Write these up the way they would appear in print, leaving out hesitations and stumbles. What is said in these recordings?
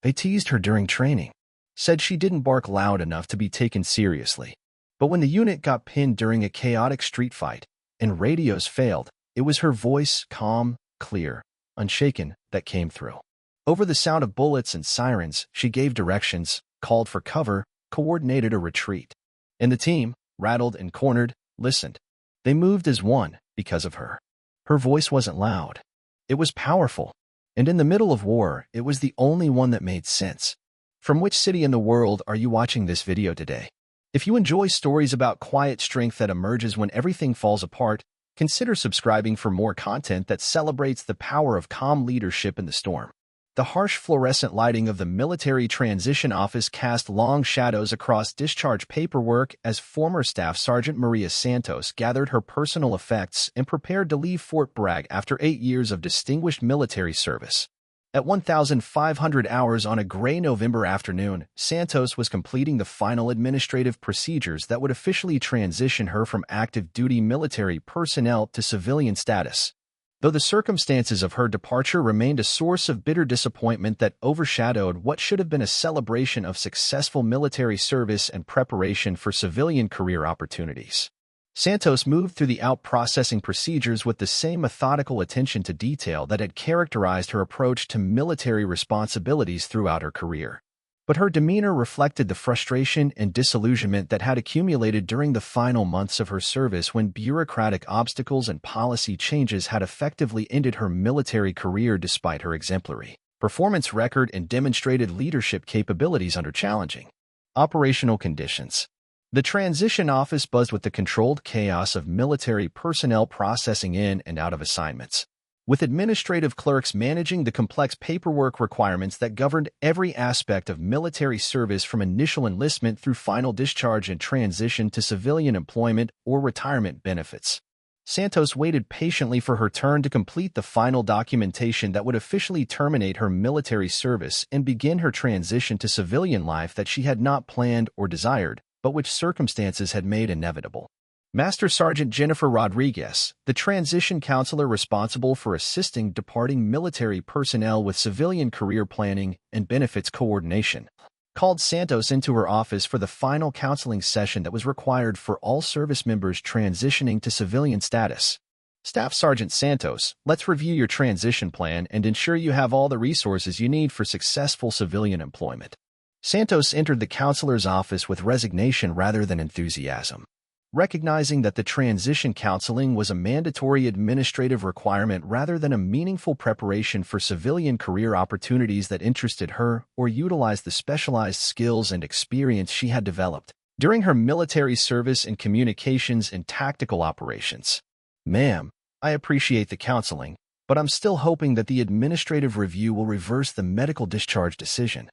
They teased her during training, said she didn't bark loud enough to be taken seriously. But when the unit got pinned during a chaotic street fight and radios failed, it was her voice, calm, clear, unshaken, that came through. Over the sound of bullets and sirens, she gave directions, called for cover, coordinated a retreat. And the team, rattled and cornered, listened. They moved as one because of her. Her voice wasn't loud. It was powerful. And in the middle of war, it was the only one that made sense. From which city in the world are you watching this video today? If you enjoy stories about quiet strength that emerges when everything falls apart, consider subscribing for more content that celebrates the power of calm leadership in the storm. The harsh fluorescent lighting of the military transition office cast long shadows across discharge paperwork as former Staff Sergeant Maria Santos gathered her personal effects and prepared to leave Fort Bragg after 8 years of distinguished military service. At 1,500 hours on a gray November afternoon, Santos was completing the final administrative procedures that would officially transition her from active duty military personnel to civilian status. Though the circumstances of her departure remained a source of bitter disappointment that overshadowed what should have been a celebration of successful military service and preparation for civilian career opportunities. Santos moved through the out-processing procedures with the same methodical attention to detail that had characterized her approach to military responsibilities throughout her career. But her demeanor reflected the frustration and disillusionment that had accumulated during the final months of her service when bureaucratic obstacles and policy changes had effectively ended her military career despite her exemplary performance record and demonstrated leadership capabilities under challenging operational conditions. The transition office buzzed with the controlled chaos of military personnel processing in and out of assignments, with administrative clerks managing the complex paperwork requirements that governed every aspect of military service from initial enlistment through final discharge and transition to civilian employment or retirement benefits. Santos waited patiently for her turn to complete the final documentation that would officially terminate her military service and begin her transition to civilian life that she had not planned or desired, but which circumstances had made inevitable. Master Sergeant Jennifer Rodriguez, the transition counselor responsible for assisting departing military personnel with civilian career planning and benefits coordination, called Santos into her office for the final counseling session that was required for all service members transitioning to civilian status. Staff Sergeant Santos, let's review your transition plan and ensure you have all the resources you need for successful civilian employment. Santos entered the counselor's office with resignation rather than enthusiasm. Recognizing that the transition counseling was a mandatory administrative requirement rather than a meaningful preparation for civilian career opportunities that interested her or utilized the specialized skills and experience she had developed during her military service in communications and tactical operations. Ma'am, I appreciate the counseling, but I'm still hoping that the administrative review will reverse the medical discharge decision.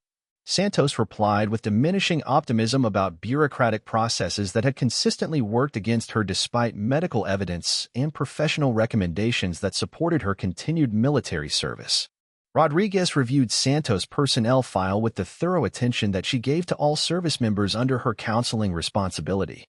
Santos replied with diminishing optimism about bureaucratic processes that had consistently worked against her despite medical evidence and professional recommendations that supported her continued military service. Rodriguez reviewed Santos' personnel file with the thorough attention that she gave to all service members under her counseling responsibility.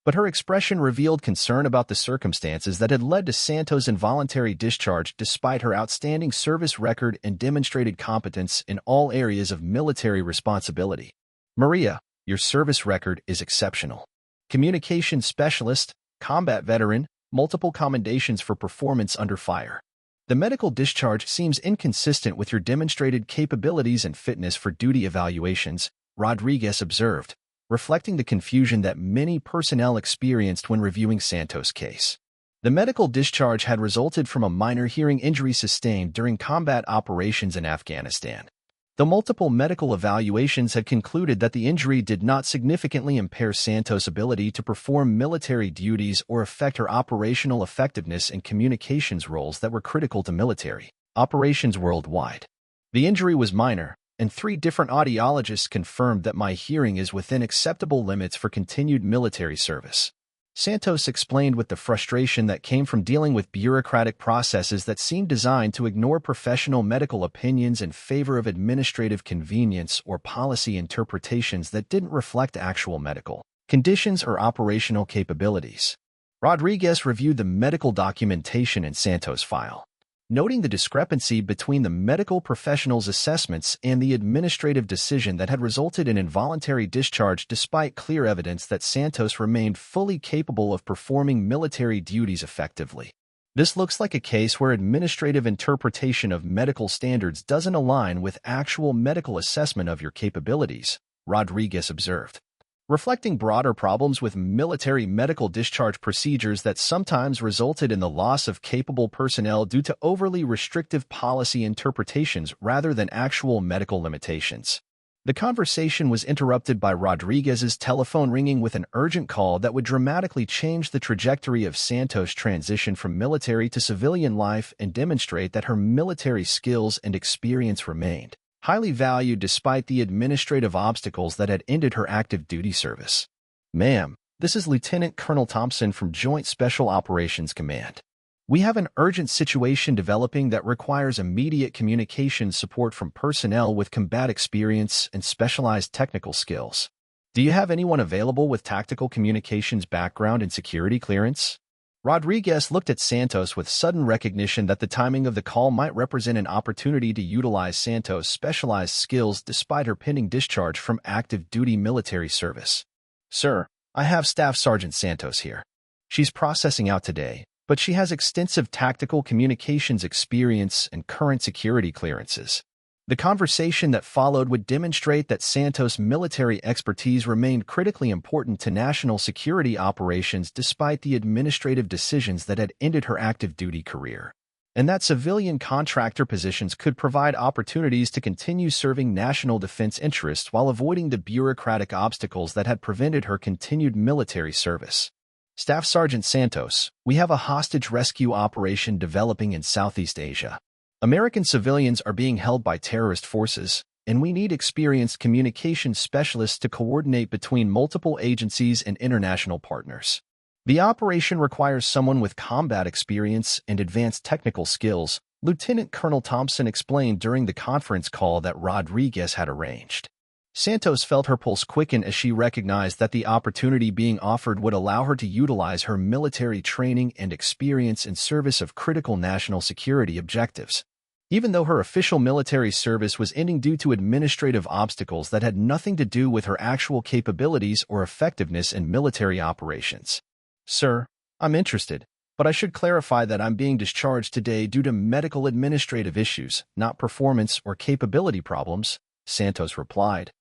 But her expression revealed concern about the circumstances that had led to Santos' involuntary discharge despite her outstanding service record and demonstrated competence in all areas of military responsibility. Maria, your service record is exceptional. Communications specialist, combat veteran, multiple commendations for performance under fire. The medical discharge seems inconsistent with your demonstrated capabilities and fitness for duty evaluations, Rodriguez observed, reflecting the confusion that many personnel experienced when reviewing Santos' case. The medical discharge had resulted from a minor hearing injury sustained during combat operations in Afghanistan. Though multiple medical evaluations had concluded that the injury did not significantly impair Santos' ability to perform military duties or affect her operational effectiveness in communications roles that were critical to military operations worldwide. The injury was minor, and 3 different audiologists confirmed that my hearing is within acceptable limits for continued military service. Santos explained with the frustration that came from dealing with bureaucratic processes that seemed designed to ignore professional medical opinions in favor of administrative convenience or policy interpretations that didn't reflect actual medical conditions or operational capabilities. Rodriguez reviewed the medical documentation in Santos' file. noting the discrepancy between the medical professional's assessments and the administrative decision that had resulted in involuntary discharge despite clear evidence that Santos remained fully capable of performing military duties effectively. This looks like a case where administrative interpretation of medical standards doesn't align with actual medical assessment of your capabilities, Rodriguez observed, reflecting broader problems with military medical discharge procedures that sometimes resulted in the loss of capable personnel due to overly restrictive policy interpretations rather than actual medical limitations. The conversation was interrupted by Rodriguez's telephone ringing with an urgent call that would dramatically change the trajectory of Santos' transition from military to civilian life and demonstrate that her military skills and experience remained highly valued despite the administrative obstacles that had ended her active duty service. "Ma'am, this is Lieutenant Colonel Thompson from Joint Special Operations Command. We have an urgent situation developing that requires immediate communication support from personnel with combat experience and specialized technical skills. Do you have anyone available with tactical communications background and security clearance?" Rodriguez looked at Santos with sudden recognition that the timing of the call might represent an opportunity to utilize Santos' specialized skills despite her pending discharge from active duty military service. "Sir, I have Staff Sergeant Santos here. She's processing out today, but she has extensive tactical communications experience and current security clearances." The conversation that followed would demonstrate that Santos' military expertise remained critically important to national security operations despite the administrative decisions that had ended her active duty career, and that civilian contractor positions could provide opportunities to continue serving national defense interests while avoiding the bureaucratic obstacles that had prevented her continued military service. "Staff Sergeant Santos, we have a hostage rescue operation developing in Southeast Asia. American civilians are being held by terrorist forces, and we need experienced communications specialists to coordinate between multiple agencies and international partners. The operation requires someone with combat experience and advanced technical skills," Lieutenant Colonel Thompson explained during the conference call that Rodriguez had arranged. Santos felt her pulse quicken as she recognized that the opportunity being offered would allow her to utilize her military training and experience in service of critical national security objectives. Even though her official military service was ending due to administrative obstacles that had nothing to do with her actual capabilities or effectiveness in military operations. "Sir, I'm interested, but I should clarify that I'm being discharged today due to medical administrative issues, not performance or capability problems," Santos replied,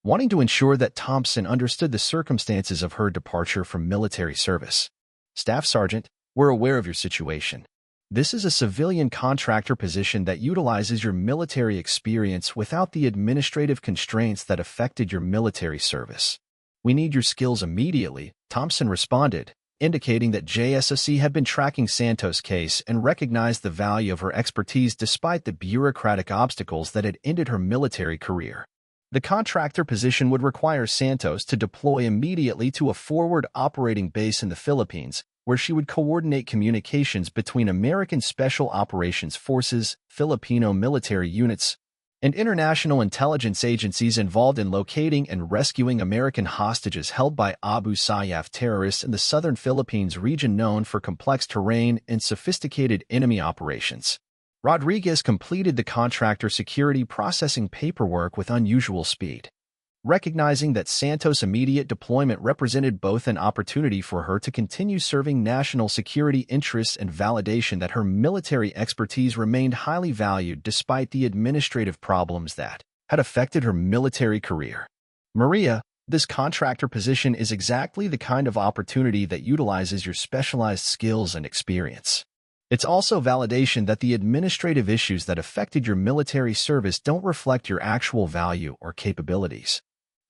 wanting to ensure that Thompson understood the circumstances of her departure from military service. "Staff Sergeant, we're aware of your situation. This is a civilian contractor position that utilizes your military experience without the administrative constraints that affected your military service. We need your skills immediately," Thompson responded, indicating that JSOC had been tracking Santos' case and recognized the value of her expertise despite the bureaucratic obstacles that had ended her military career. The contractor position would require Santos to deploy immediately to a forward operating base in the Philippines, where she would coordinate communications between American Special Operations Forces, Filipino military units, and international intelligence agencies involved in locating and rescuing American hostages held by Abu Sayyaf terrorists in the southern Philippines region known for complex terrain and sophisticated enemy operations. Rodriguez completed the contractor security processing paperwork with unusual speed, recognizing that Santos' immediate deployment represented both an opportunity for her to continue serving national security interests and validation that her military expertise remained highly valued despite the administrative problems that had affected her military career. "Maria, this contractor position is exactly the kind of opportunity that utilizes your specialized skills and experience. It's also validation that the administrative issues that affected your military service don't reflect your actual value or capabilities,"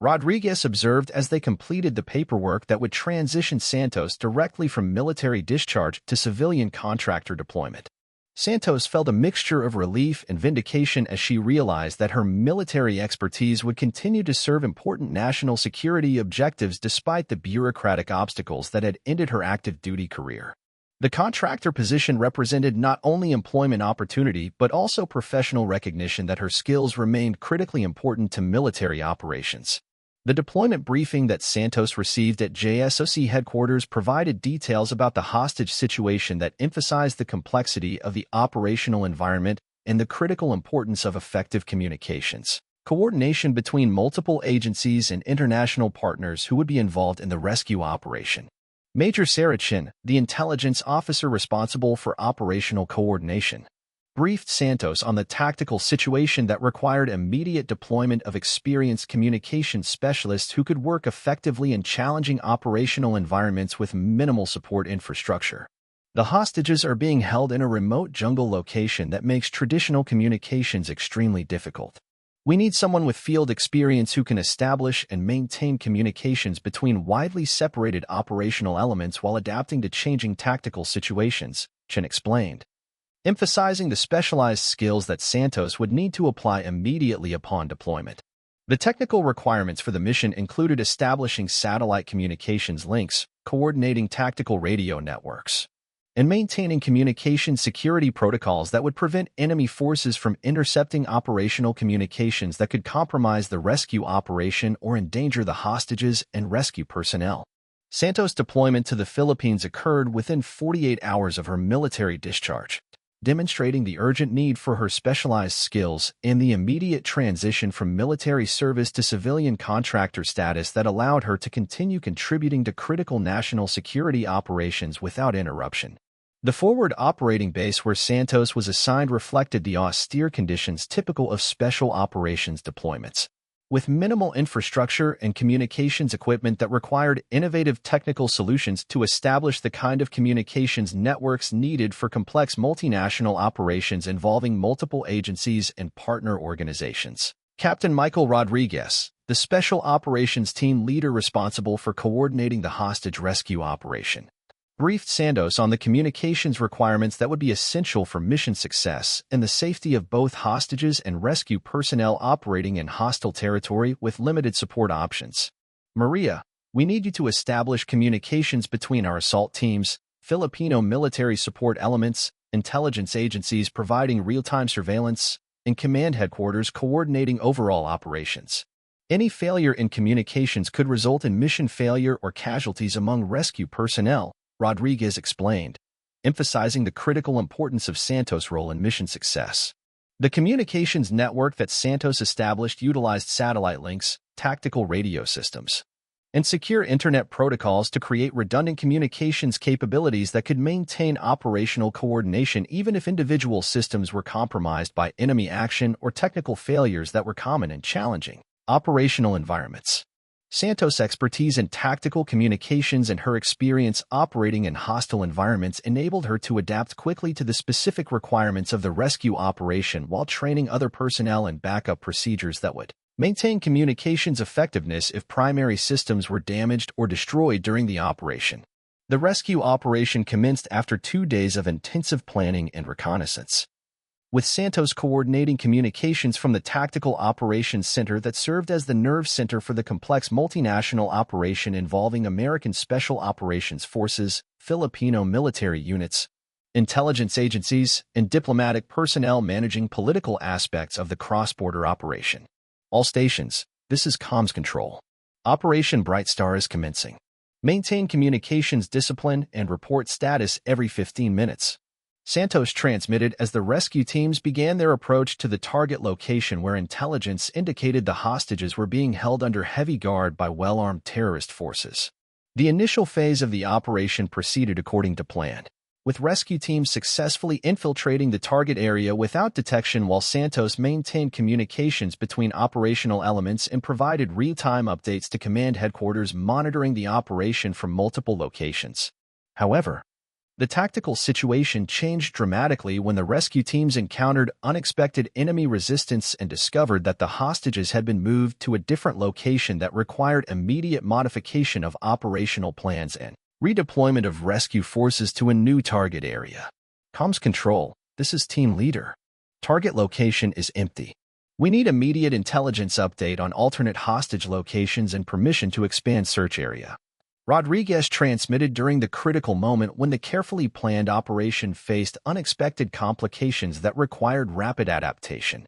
Rodriguez observed as they completed the paperwork that would transition Santos directly from military discharge to civilian contractor deployment. Santos felt a mixture of relief and vindication as she realized that her military expertise would continue to serve important national security objectives despite the bureaucratic obstacles that had ended her active duty career. The contractor position represented not only employment opportunity but also professional recognition that her skills remained critically important to military operations. The deployment briefing that Santos received at JSOC headquarters provided details about the hostage situation that emphasized the complexity of the operational environment and the critical importance of effective communications. Coordination between multiple agencies and international partners who would be involved in the rescue operation. Major Sarachin, the intelligence officer responsible for operational coordination, briefed Santos on the tactical situation that required immediate deployment of experienced communications specialists who could work effectively in challenging operational environments with minimal support infrastructure. The hostages are being held in a remote jungle location that makes traditional communications extremely difficult. We need someone with field experience who can establish and maintain communications between widely separated operational elements while adapting to changing tactical situations, Chen explained, emphasizing the specialized skills that Santos would need to apply immediately upon deployment. The technical requirements for the mission included establishing satellite communications links, coordinating tactical radio networks, and maintaining communication security protocols that would prevent enemy forces from intercepting operational communications that could compromise the rescue operation or endanger the hostages and rescue personnel. Santos' deployment to the Philippines occurred within 48 hours of her military discharge, demonstrating the urgent need for her specialized skills and the immediate transition from military service to civilian contractor status that allowed her to continue contributing to critical national security operations without interruption. The forward operating base where Santos was assigned reflected the austere conditions typical of special operations deployments, with minimal infrastructure and communications equipment that required innovative technical solutions to establish the kind of communications networks needed for complex multinational operations involving multiple agencies and partner organizations. Captain Michael Rodriguez, the Special Operations Team leader responsible for coordinating the hostage rescue operation, briefed Santos on the communications requirements that would be essential for mission success and the safety of both hostages and rescue personnel operating in hostile territory with limited support options. Maria, we need you to establish communications between our assault teams, Filipino military support elements, intelligence agencies providing real-time surveillance, and command headquarters coordinating overall operations. Any failure in communications could result in mission failure or casualties among rescue personnel, Rodriguez explained, emphasizing the critical importance of Santos' role in mission success. The communications network that Santos established utilized satellite links, tactical radio systems, and secure internet protocols to create redundant communications capabilities that could maintain operational coordination even if individual systems were compromised by enemy action or technical failures that were common in challenging operational environments. Santos' expertise in tactical communications and her experience operating in hostile environments enabled her to adapt quickly to the specific requirements of the rescue operation while training other personnel in backup procedures that would maintain communications effectiveness if primary systems were damaged or destroyed during the operation. The rescue operation commenced after 2 days of intensive planning and reconnaissance, with Santos coordinating communications from the Tactical Operations Center that served as the nerve center for the complex multinational operation involving American Special Operations Forces, Filipino military units, intelligence agencies, and diplomatic personnel managing political aspects of the cross-border operation. All stations, this is Comms Control. Operation Bright Star is commencing. Maintain communications discipline and report status every 15 minutes. Santos transmitted as the rescue teams began their approach to the target location where intelligence indicated the hostages were being held under heavy guard by well-armed terrorist forces. The initial phase of the operation proceeded according to plan, with rescue teams successfully infiltrating the target area without detection while Santos maintained communications between operational elements and provided real-time updates to command headquarters monitoring the operation from multiple locations. However, the tactical situation changed dramatically when the rescue teams encountered unexpected enemy resistance and discovered that the hostages had been moved to a different location that required immediate modification of operational plans and redeployment of rescue forces to a new target area. Comms Control, this is Team Leader. Target location is empty. We need immediate intelligence update on alternate hostage locations and permission to expand search area. Rodriguez transmitted during the critical moment when the carefully planned operation faced unexpected complications that required rapid adaptation.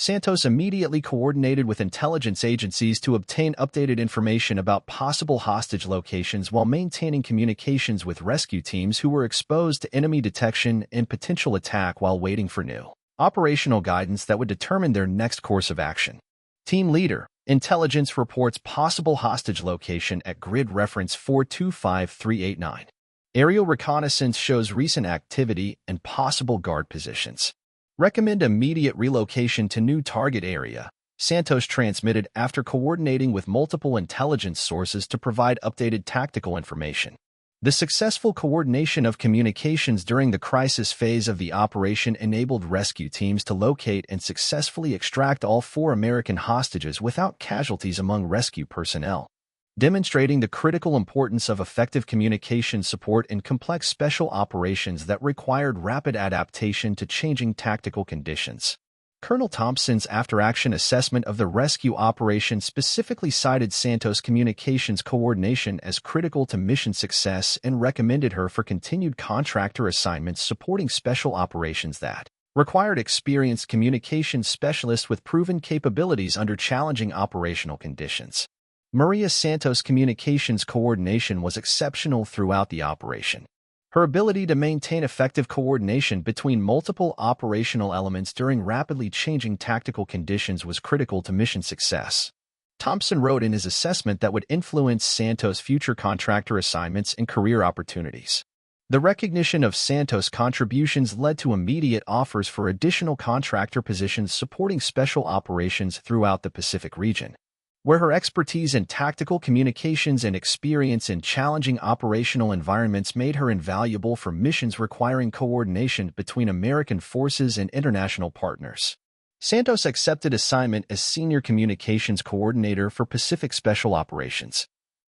Santos immediately coordinated with intelligence agencies to obtain updated information about possible hostage locations while maintaining communications with rescue teams who were exposed to enemy detection and potential attack while waiting for new operational guidance that would determine their next course of action. Team Leader, Intelligence reports possible hostage location at grid reference 425389. Aerial reconnaissance shows recent activity and possible guard positions. Recommend immediate relocation to new target area, Santos transmitted after coordinating with multiple intelligence sources to provide updated tactical information. The successful coordination of communications during the crisis phase of the operation enabled rescue teams to locate and successfully extract all 4 American hostages without casualties among rescue personnel, demonstrating the critical importance of effective communication support in complex special operations that required rapid adaptation to changing tactical conditions. Colonel Thompson's after-action assessment of the rescue operation specifically cited Santos' communications coordination as critical to mission success and recommended her for continued contractor assignments supporting special operations that required experienced communications specialists with proven capabilities under challenging operational conditions. Maria Santos' communications coordination was exceptional throughout the operation. Her ability to maintain effective coordination between multiple operational elements during rapidly changing tactical conditions was critical to mission success. Thompson wrote in his assessment that would influence Santos' future contractor assignments and career opportunities. The recognition of Santos' contributions led to immediate offers for additional contractor positions supporting special operations throughout the Pacific region, where her expertise in tactical communications and experience in challenging operational environments made her invaluable for missions requiring coordination between American forces and international partners. Santos accepted assignment as Senior Communications Coordinator for Pacific Special Operations,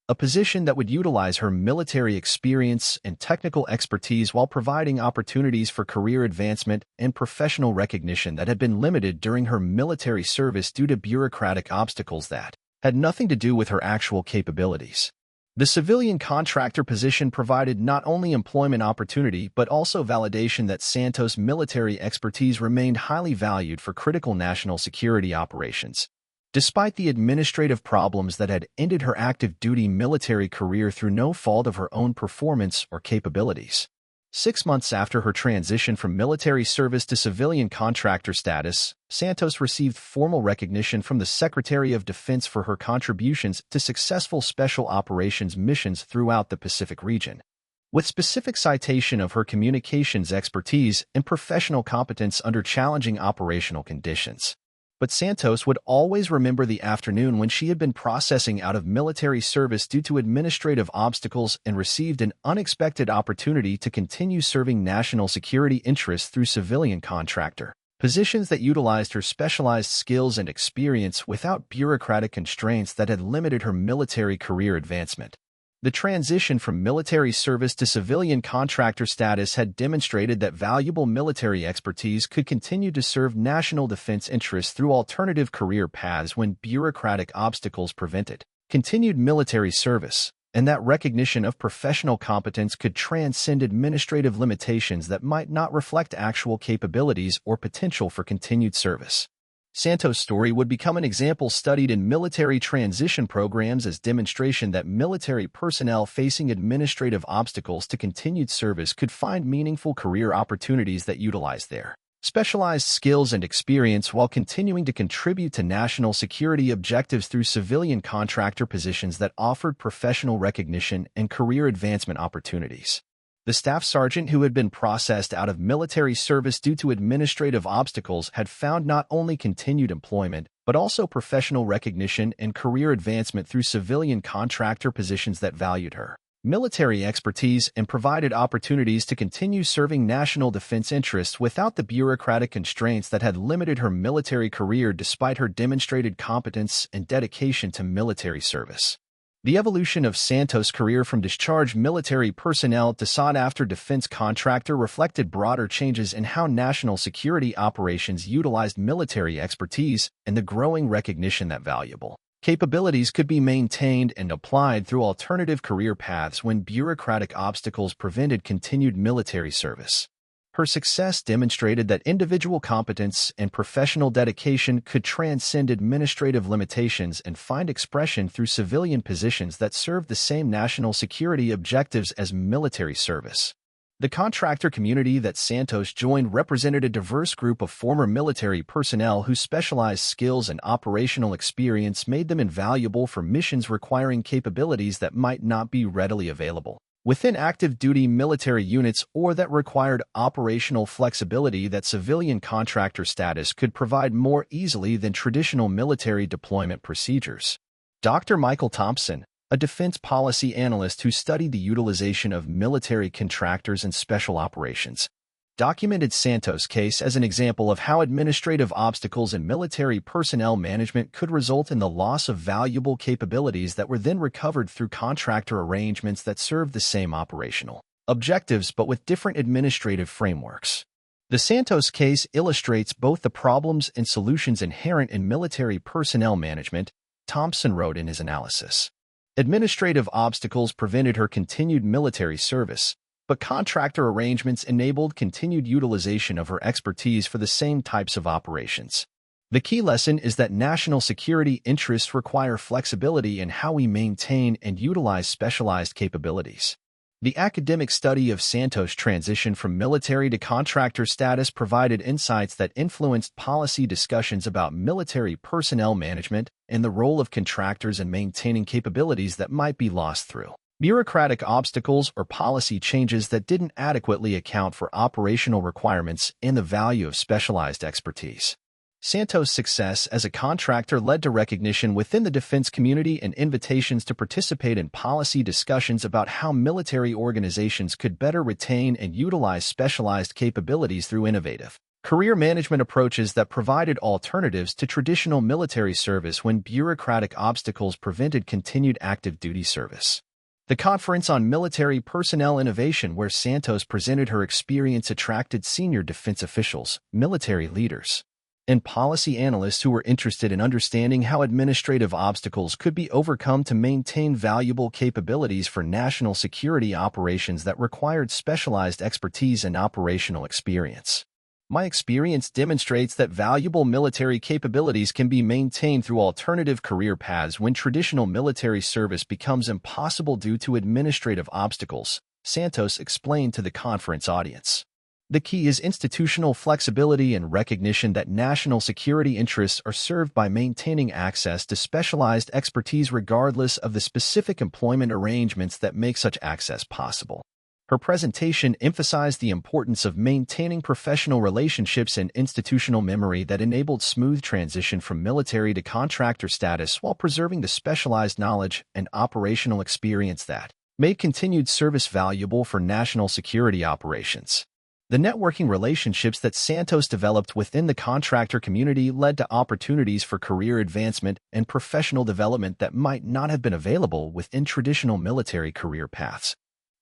a position that would utilize her military experience and technical expertise while providing opportunities for career advancement and professional recognition that had been limited during her military service due to bureaucratic obstacles that had nothing to do with her actual capabilities. The civilian contractor position provided not only employment opportunity but also validation that Santos' military expertise remained highly valued for critical national security operations. Despite the administrative problems that had ended her active duty military career through no fault of her own performance or capabilities. 6 months after her transition from military service to civilian contractor status, Santos received formal recognition from the Secretary of Defense for her contributions to successful special operations missions throughout the Pacific region, with specific citation of her communications expertise and professional competence under challenging operational conditions. But Santos would always remember the afternoon when she had been processing out of military service due to administrative obstacles and received an unexpected opportunity to continue serving national security interests through civilian contractor positions that utilized her specialized skills and experience without bureaucratic constraints that had limited her military career advancement. The transition from military service to civilian contractor status had demonstrated that valuable military expertise could continue to serve national defense interests through alternative career paths when bureaucratic obstacles prevented continued military service, and that recognition of professional competence could transcend administrative limitations that might not reflect actual capabilities or potential for continued service. Santos' story would become an example studied in military transition programs as demonstration that military personnel facing administrative obstacles to continued service could find meaningful career opportunities that utilize their specialized skills and experience while continuing to contribute to national security objectives through civilian contractor positions that offered professional recognition and career advancement opportunities. The staff sergeant who had been processed out of military service due to administrative obstacles had found not only continued employment, but also professional recognition and career advancement through civilian contractor positions that valued her military expertise and provided opportunities to continue serving national defense interests without the bureaucratic constraints that had limited her military career despite her demonstrated competence and dedication to military service. The evolution of Santos' career from discharged military personnel to sought-after defense contractor reflected broader changes in how national security operations utilized military expertise and the growing recognition that valuable capabilities could be maintained and applied through alternative career paths when bureaucratic obstacles prevented continued military service. Her success demonstrated that individual competence and professional dedication could transcend administrative limitations and find expression through civilian positions that serve the same national security objectives as military service. The contractor community that Santos joined represented a diverse group of former military personnel whose specialized skills and operational experience made them invaluable for missions requiring capabilities that might not be readily available within active-duty military units or that required operational flexibility that civilian contractor status could provide more easily than traditional military deployment procedures. Dr. Michael Thompson, a defense policy analyst who studied the utilization of military contractors and special operations, documented Santos' case as an example of how administrative obstacles in military personnel management could result in the loss of valuable capabilities that were then recovered through contractor arrangements that served the same operational objectives but with different administrative frameworks. The Santos case illustrates both the problems and solutions inherent in military personnel management, Thompson wrote in his analysis. Administrative obstacles prevented her continued military service, but contractor arrangements enabled continued utilization of her expertise for the same types of operations. The key lesson is that national security interests require flexibility in how we maintain and utilize specialized capabilities. The academic study of Santos' transition from military to contractor status provided insights that influenced policy discussions about military personnel management and the role of contractors in maintaining capabilities that might be lost through bureaucratic obstacles or policy changes that didn't adequately account for operational requirements and the value of specialized expertise. Santos' success as a contractor led to recognition within the defense community and invitations to participate in policy discussions about how military organizations could better retain and utilize specialized capabilities through innovative career management approaches that provided alternatives to traditional military service when bureaucratic obstacles prevented continued active duty service. The Conference on Military Personnel Innovation, where Santos presented her experience, attracted senior defense officials, military leaders, and policy analysts who were interested in understanding how administrative obstacles could be overcome to maintain valuable capabilities for national security operations that required specialized expertise and operational experience. My experience demonstrates that valuable military capabilities can be maintained through alternative career paths when traditional military service becomes impossible due to administrative obstacles, Santos explained to the conference audience. The key is institutional flexibility and recognition that national security interests are served by maintaining access to specialized expertise regardless of the specific employment arrangements that make such access possible. Her presentation emphasized the importance of maintaining professional relationships and institutional memory that enabled smooth transition from military to contractor status while preserving the specialized knowledge and operational experience that made continued service valuable for national security operations. The networking relationships that Santos developed within the contractor community led to opportunities for career advancement and professional development that might not have been available within traditional military career paths,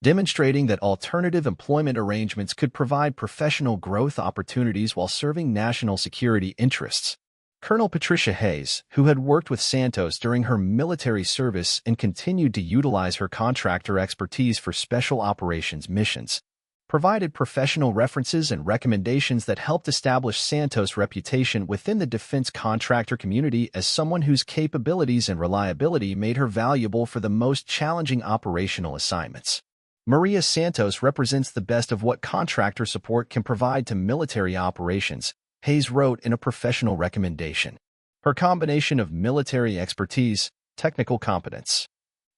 demonstrating that alternative employment arrangements could provide professional growth opportunities while serving national security interests. Colonel Patricia Hayes, who had worked with Santos during her military service and continued to utilize her contractor expertise for special operations missions, provided professional references and recommendations that helped establish Santos' reputation within the defense contractor community as someone whose capabilities and reliability made her valuable for the most challenging operational assignments. Maria Santos represents the best of what contractor support can provide to military operations, Hayes wrote in a professional recommendation. Her combination of military expertise, technical competence,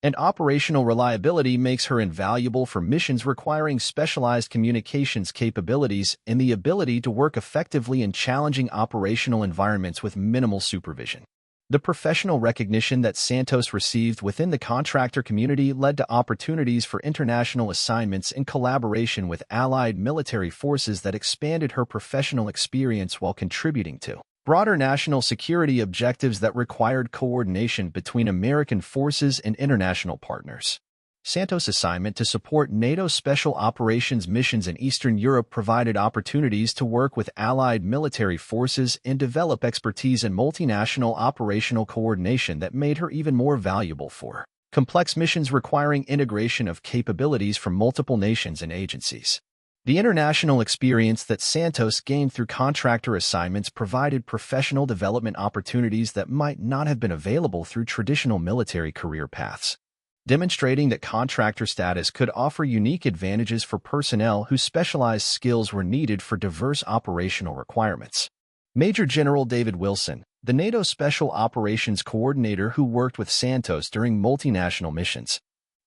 and operational reliability makes her invaluable for missions requiring specialized communications capabilities and the ability to work effectively in challenging operational environments with minimal supervision. The professional recognition that Santos received within the contractor community led to opportunities for international assignments in collaboration with allied military forces that expanded her professional experience while contributing to broader national security objectives that required coordination between American forces and international partners. Santos' assignment to support NATO Special Operations missions in Eastern Europe provided opportunities to work with allied military forces and develop expertise in multinational operational coordination that made her even more valuable for complex missions requiring integration of capabilities from multiple nations and agencies. The international experience that Santos gained through contractor assignments provided professional development opportunities that might not have been available through traditional military career paths, demonstrating that contractor status could offer unique advantages for personnel whose specialized skills were needed for diverse operational requirements. Major General David Wilson, the NATO Special Operations Coordinator who worked with Santos during multinational missions,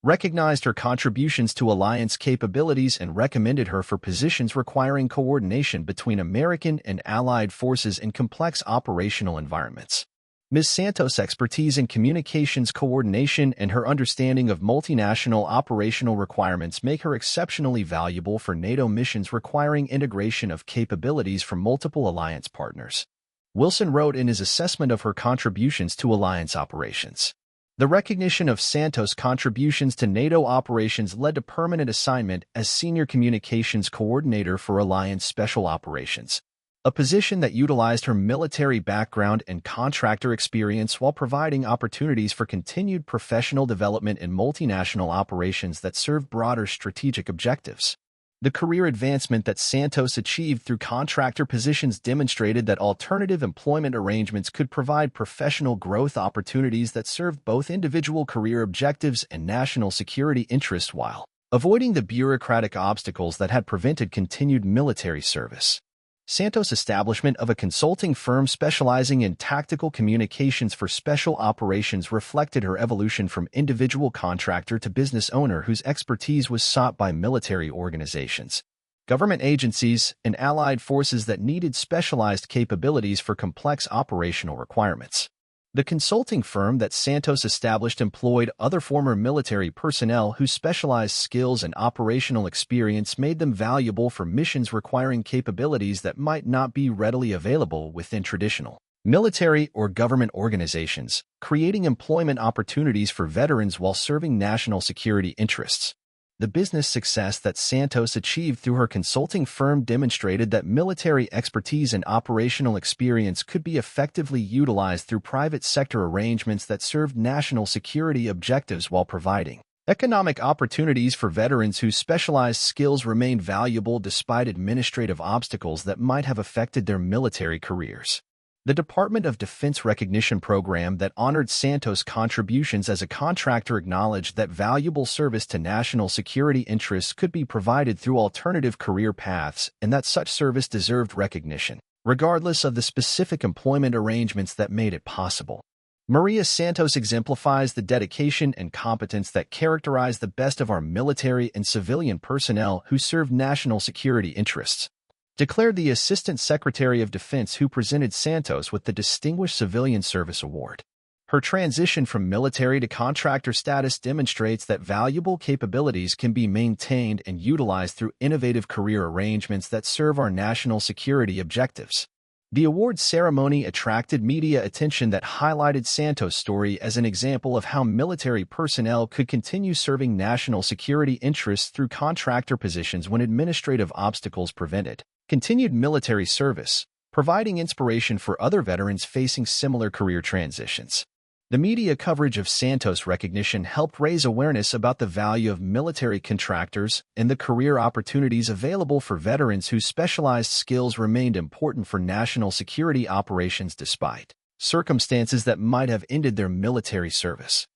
recognized her contributions to alliance capabilities and recommended her for positions requiring coordination between American and Allied forces in complex operational environments. Ms. Santos' expertise in communications coordination and her understanding of multinational operational requirements make her exceptionally valuable for NATO missions requiring integration of capabilities from multiple alliance partners. Wilson wrote in his assessment of her contributions to alliance operations. The recognition of Santos' contributions to NATO operations led to permanent assignment as Senior Communications Coordinator for Alliance Special Operations, a position that utilized her military background and contractor experience while providing opportunities for continued professional development in multinational operations that serve broader strategic objectives. The career advancement that Santos achieved through contractor positions demonstrated that alternative employment arrangements could provide professional growth opportunities that served both individual career objectives and national security interests while avoiding the bureaucratic obstacles that had prevented continued military service. Santos' establishment of a consulting firm specializing in tactical communications for special operations reflected her evolution from individual contractor to business owner whose expertise was sought by military organizations, government agencies, and allied forces that needed specialized capabilities for complex operational requirements. The consulting firm that Santos established employed other former military personnel whose specialized skills and operational experience made them valuable for missions requiring capabilities that might not be readily available within traditional military or government organizations, creating employment opportunities for veterans while serving national security interests. The business success that Santos achieved through her consulting firm demonstrated that military expertise and operational experience could be effectively utilized through private sector arrangements that served national security objectives while providing economic opportunities for veterans whose specialized skills remained valuable despite administrative obstacles that might have affected their military careers. The Department of Defense recognition program that honored Santos' contributions as a contractor acknowledged that valuable service to national security interests could be provided through alternative career paths and that such service deserved recognition, regardless of the specific employment arrangements that made it possible. Maria Santos exemplifies the dedication and competence that characterize the best of our military and civilian personnel who serve national security interests, declared the Assistant Secretary of Defense who presented Santos with the Distinguished Civilian Service Award. Her transition from military to contractor status demonstrates that valuable capabilities can be maintained and utilized through innovative career arrangements that serve our national security objectives. The award ceremony attracted media attention that highlighted Santos' story as an example of how military personnel could continue serving national security interests through contractor positions when administrative obstacles prevented continued military service, providing inspiration for other veterans facing similar career transitions. The media coverage of Santos' recognition helped raise awareness about the value of military contractors and the career opportunities available for veterans whose specialized skills remained important for national security operations despite circumstances that might have ended their military service.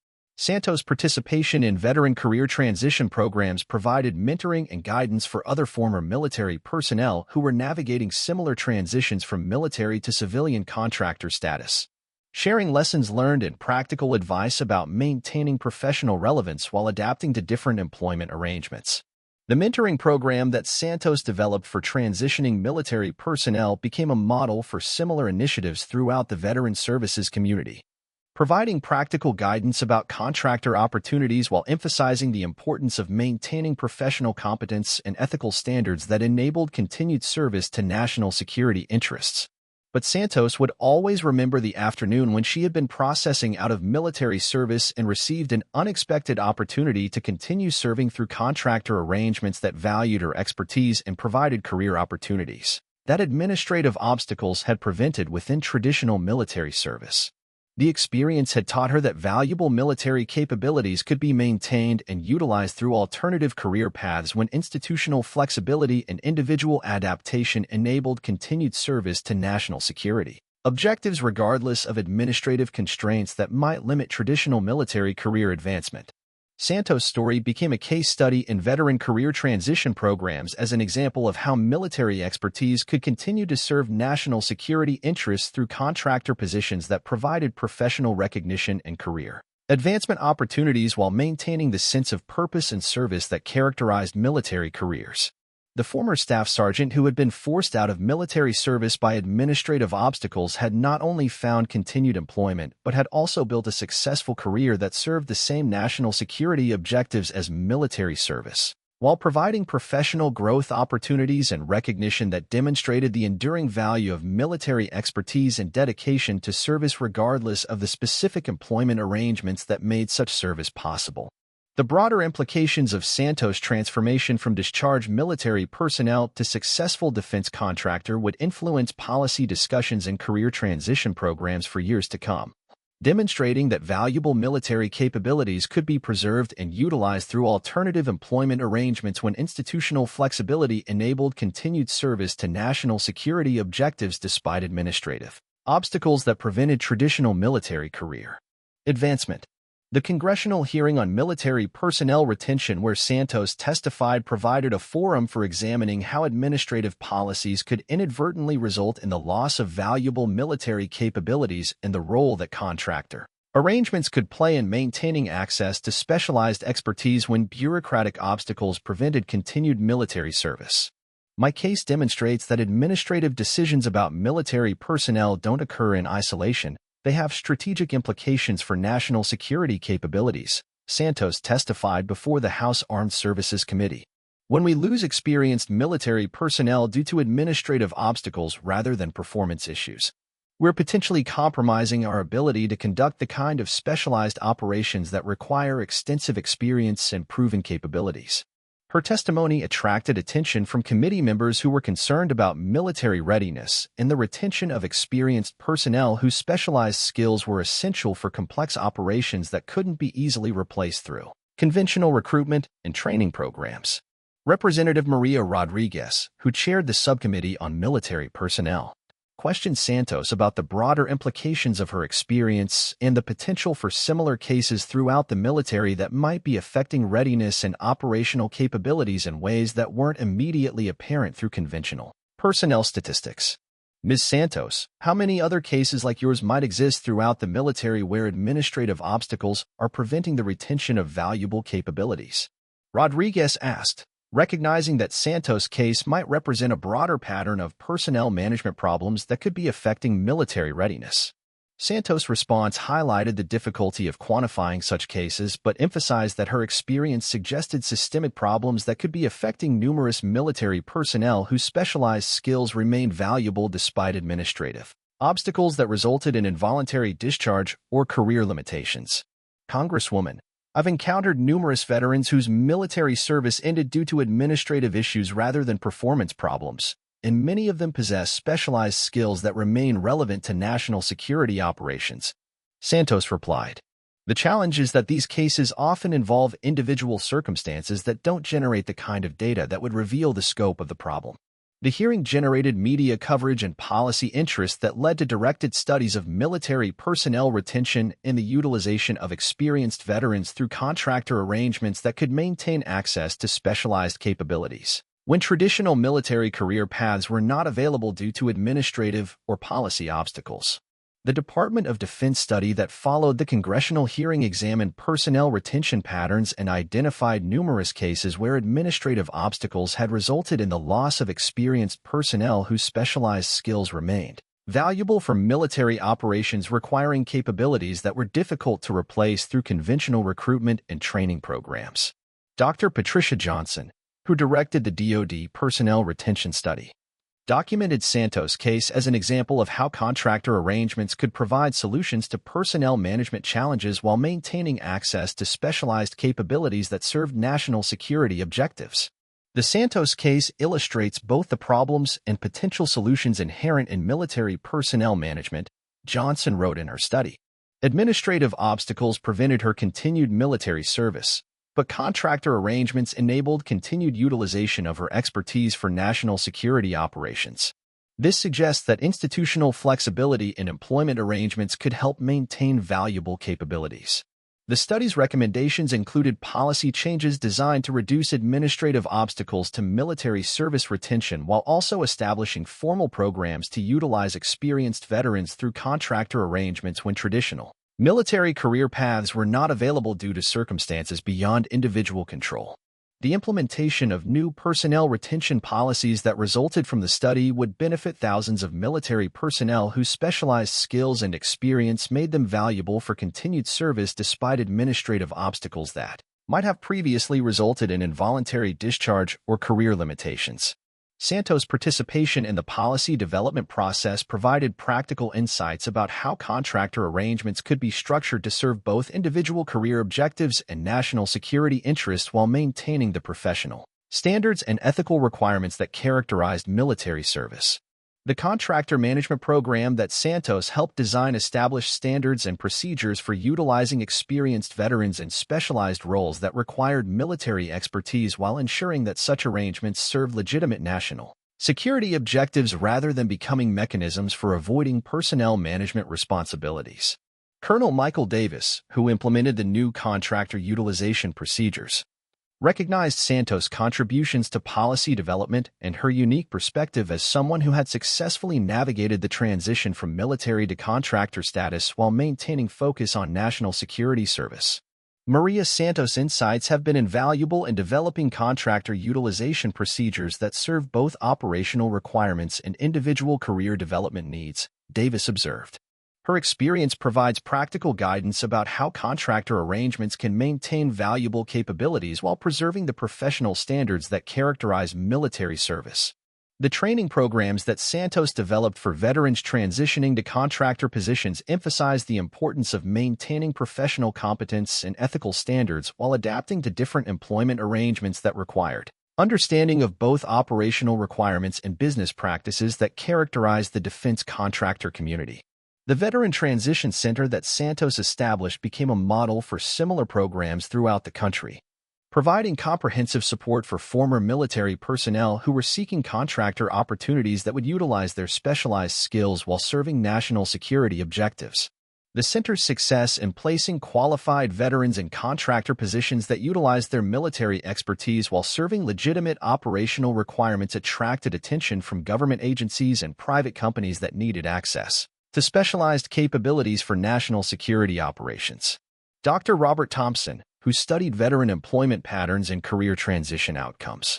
Santos' participation in veteran career transition programs provided mentoring and guidance for other former military personnel who were navigating similar transitions from military to civilian contractor status, sharing lessons learned and practical advice about maintaining professional relevance while adapting to different employment arrangements. The mentoring program that Santos developed for transitioning military personnel became a model for similar initiatives throughout the veteran services community, providing practical guidance about contractor opportunities while emphasizing the importance of maintaining professional competence and ethical standards that enabled continued service to national security interests. But Santos would always remember the afternoon when she had been processing out of military service and received an unexpected opportunity to continue serving through contractor arrangements that valued her expertise and provided career opportunities that administrative obstacles had prevented within traditional military service. The experience had taught her that valuable military capabilities could be maintained and utilized through alternative career paths when institutional flexibility and individual adaptation enabled continued service to national security objectives regardless of administrative constraints that might limit traditional military career advancement. Santos' story became a case study in veteran career transition programs as an example of how military expertise could continue to serve national security interests through contractor positions that provided professional recognition and career advancement opportunities while maintaining the sense of purpose and service that characterized military careers. The former staff sergeant who had been forced out of military service by administrative obstacles had not only found continued employment but had also built a successful career that served the same national security objectives as military service, while providing professional growth opportunities and recognition that demonstrated the enduring value of military expertise and dedication to service regardless of the specific employment arrangements that made such service possible. The broader implications of Santos' transformation from discharged military personnel to successful defense contractor would influence policy discussions and career transition programs for years to come, demonstrating that valuable military capabilities could be preserved and utilized through alternative employment arrangements when institutional flexibility enabled continued service to national security objectives despite administrative obstacles that prevented traditional military career advancement. The congressional hearing on military personnel retention where Santos testified provided a forum for examining how administrative policies could inadvertently result in the loss of valuable military capabilities and the role that contractor arrangements could play in maintaining access to specialized expertise when bureaucratic obstacles prevented continued military service. My case demonstrates that administrative decisions about military personnel don't occur in isolation. They have strategic implications for national security capabilities, Santos testified before the House Armed Services Committee. When we lose experienced military personnel due to administrative obstacles rather than performance issues, we're potentially compromising our ability to conduct the kind of specialized operations that require extensive experience and proven capabilities. Her testimony attracted attention from committee members who were concerned about military readiness and the retention of experienced personnel whose specialized skills were essential for complex operations that couldn't be easily replaced through conventional recruitment and training programs. Representative Maria Rodriguez, who chaired the subcommittee on military personnel, questioned Santos about the broader implications of her experience and the potential for similar cases throughout the military that might be affecting readiness and operational capabilities in ways that weren't immediately apparent through conventional personnel statistics. Ms. Santos, how many other cases like yours might exist throughout the military where administrative obstacles are preventing the retention of valuable capabilities? Rodriguez asked, recognizing that Santos' case might represent a broader pattern of personnel management problems that could be affecting military readiness. Santos' response highlighted the difficulty of quantifying such cases but emphasized that her experience suggested systemic problems that could be affecting numerous military personnel whose specialized skills remained valuable despite administrative obstacles that resulted in involuntary discharge or career limitations. Congresswoman, I've encountered numerous veterans whose military service ended due to administrative issues rather than performance problems, and many of them possess specialized skills that remain relevant to national security operations. Santos replied, the challenge is that these cases often involve individual circumstances that don't generate the kind of data that would reveal the scope of the problem. The hearing generated media coverage and policy interest that led to directed studies of military personnel retention and the utilization of experienced veterans through contractor arrangements that could maintain access to specialized capabilities when traditional military career paths were not available due to administrative or policy obstacles. The Department of Defense study that followed the congressional hearing examined personnel retention patterns and identified numerous cases where administrative obstacles had resulted in the loss of experienced personnel whose specialized skills remained valuable for military operations requiring capabilities that were difficult to replace through conventional recruitment and training programs. Dr. Patricia Johnson, who directed the DoD personnel retention study, documented Santos' case as an example of how contractor arrangements could provide solutions to personnel management challenges while maintaining access to specialized capabilities that served national security objectives. The Santos case illustrates both the problems and potential solutions inherent in military personnel management, Johnson wrote in her study. Administrative obstacles prevented her continued military service, but contractor arrangements enabled continued utilization of her expertise for national security operations. This suggests that institutional flexibility in employment arrangements could help maintain valuable capabilities. The study's recommendations included policy changes designed to reduce administrative obstacles to military service retention while also establishing formal programs to utilize experienced veterans through contractor arrangements when traditional military career paths were not available due to circumstances beyond individual control. The implementation of new personnel retention policies that resulted from the study would benefit thousands of military personnel whose specialized skills and experience made them valuable for continued service despite administrative obstacles that might have previously resulted in involuntary discharge or career limitations. Santos' participation in the policy development process provided practical insights about how contractor arrangements could be structured to serve both individual career objectives and national security interests while maintaining the professional standards and ethical requirements that characterized military service. The contractor management program that Santos helped design established standards and procedures for utilizing experienced veterans in specialized roles that required military expertise while ensuring that such arrangements served legitimate national security objectives rather than becoming mechanisms for avoiding personnel management responsibilities. Colonel Michael Davis, who implemented the new contractor utilization procedures, recognized Santos' contributions to policy development and her unique perspective as someone who had successfully navigated the transition from military to contractor status while maintaining focus on national security service. Maria Santos' insights have been invaluable in developing contractor utilization procedures that serve both operational requirements and individual career development needs, Davis observed. Her experience provides practical guidance about how contractor arrangements can maintain valuable capabilities while preserving the professional standards that characterize military service. The training programs that Santos developed for veterans transitioning to contractor positions emphasize the importance of maintaining professional competence and ethical standards while adapting to different employment arrangements that required understanding of both operational requirements and business practices that characterize the defense contractor community. The Veteran Transition Center that Santos established became a model for similar programs throughout the country, providing comprehensive support for former military personnel who were seeking contractor opportunities that would utilize their specialized skills while serving national security objectives. The center's success in placing qualified veterans in contractor positions that utilized their military expertise while serving legitimate operational requirements attracted attention from government agencies and private companies that needed access to specialized capabilities for national security operations. Dr. Robert Thompson, who studied veteran employment patterns and career transition outcomes,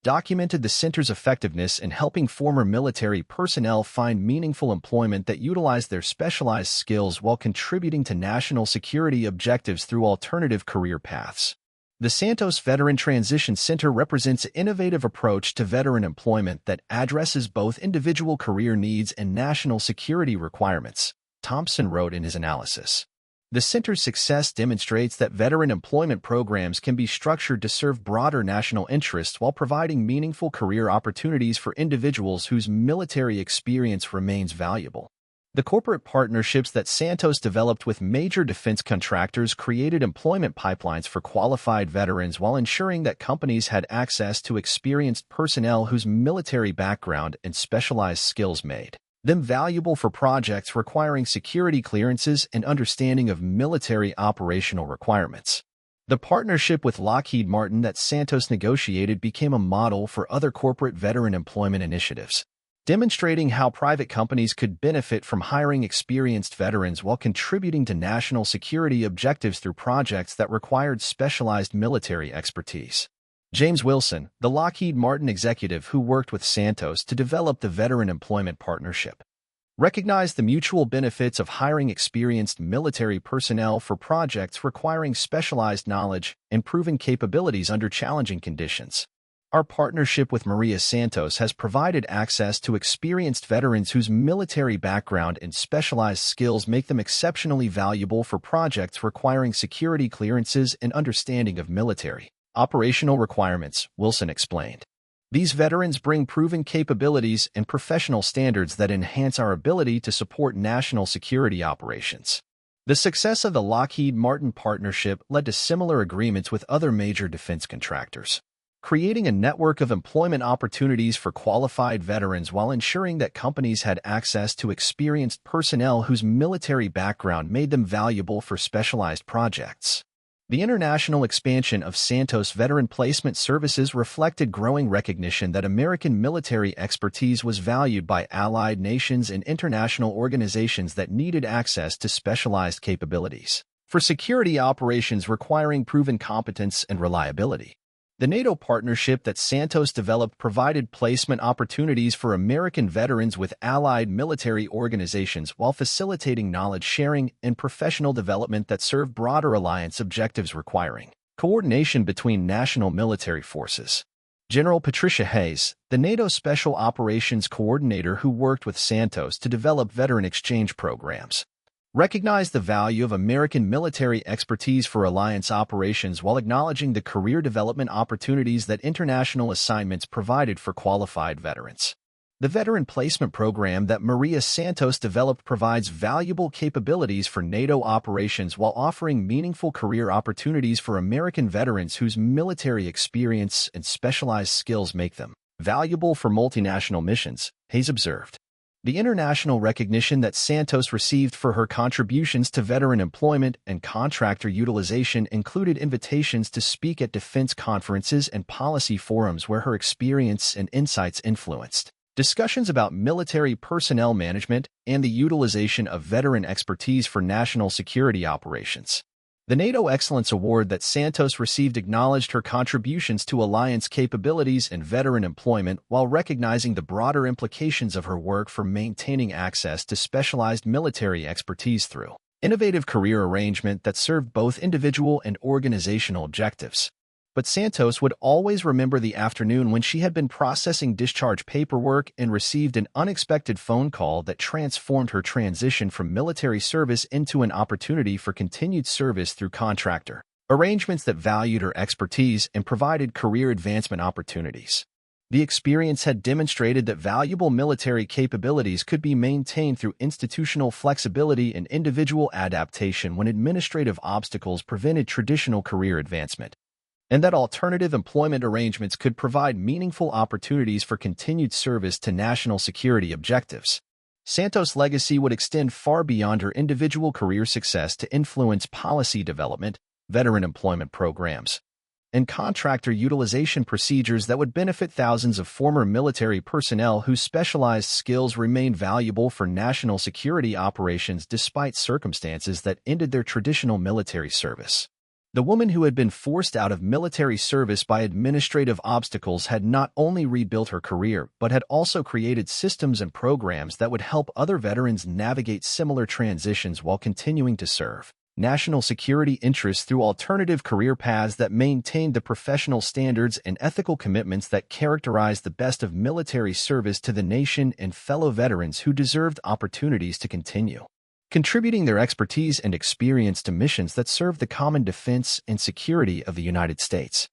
documented the center's effectiveness in helping former military personnel find meaningful employment that utilized their specialized skills while contributing to national security objectives through alternative career paths. The Santos Veteran Transition Center represents an innovative approach to veteran employment that addresses both individual career needs and national security requirements, Thompson wrote in his analysis. The center's success demonstrates that veteran employment programs can be structured to serve broader national interests while providing meaningful career opportunities for individuals whose military experience remains valuable. The corporate partnerships that Santos developed with major defense contractors created employment pipelines for qualified veterans while ensuring that companies had access to experienced personnel whose military background and specialized skills made them valuable for projects requiring security clearances and understanding of military operational requirements. The partnership with Lockheed Martin that Santos negotiated became a model for other corporate veteran employment initiatives, demonstrating how private companies could benefit from hiring experienced veterans while contributing to national security objectives through projects that required specialized military expertise. James Wilson, the Lockheed Martin executive who worked with Santos to develop the Veteran Employment Partnership, recognized the mutual benefits of hiring experienced military personnel for projects requiring specialized knowledge and proven capabilities under challenging conditions. Our partnership with Maria Santos has provided access to experienced veterans whose military background and specialized skills make them exceptionally valuable for projects requiring security clearances and understanding of military operational requirements, Wilson explained. These veterans bring proven capabilities and professional standards that enhance our ability to support national security operations. The success of the Lockheed Martin partnership led to similar agreements with other major defense contractors, creating a network of employment opportunities for qualified veterans while ensuring that companies had access to experienced personnel whose military background made them valuable for specialized projects. The international expansion of Santos veteran placement services reflected growing recognition that American military expertise was valued by allied nations and international organizations that needed access to specialized capabilities for security operations requiring proven competence and reliability. The NATO partnership that Santos developed provided placement opportunities for American veterans with allied military organizations while facilitating knowledge sharing and professional development that served broader alliance objectives requiring coordination between national military forces. General Patricia Hayes, the NATO Special Operations Coordinator who worked with Santos to develop veteran exchange programs, recognized the value of American military expertise for alliance operations while acknowledging the career development opportunities that international assignments provided for qualified veterans. The veteran placement program that Maria Santos developed provides valuable capabilities for NATO operations while offering meaningful career opportunities for American veterans whose military experience and specialized skills make them valuable for multinational missions, Hayes observed. The international recognition that Santos received for her contributions to veteran employment and contractor utilization included invitations to speak at defense conferences and policy forums where her experience and insights influenced discussions about military personnel management and the utilization of veteran expertise for national security operations. The NATO Excellence Award that Santos received acknowledged her contributions to alliance capabilities and veteran employment while recognizing the broader implications of her work for maintaining access to specialized military expertise through innovative career arrangement that served both individual and organizational objectives. But Santos would always remember the afternoon when she had been processing discharge paperwork and received an unexpected phone call that transformed her transition from military service into an opportunity for continued service through contractor arrangements that valued her expertise and provided career advancement opportunities. The experience had demonstrated that valuable military capabilities could be maintained through institutional flexibility and individual adaptation when administrative obstacles prevented traditional career advancement, and that alternative employment arrangements could provide meaningful opportunities for continued service to national security objectives. Santos' legacy would extend far beyond her individual career success to influence policy development, veteran employment programs, and contractor utilization procedures that would benefit thousands of former military personnel whose specialized skills remain valuable for national security operations despite circumstances that ended their traditional military service. The woman who had been forced out of military service by administrative obstacles had not only rebuilt her career but had also created systems and programs that would help other veterans navigate similar transitions while continuing to serve national security interests through alternative career paths that maintained the professional standards and ethical commitments that characterized the best of military service to the nation and fellow veterans who deserved opportunities to continue contributing their expertise and experience to missions that serve the common defense and security of the United States.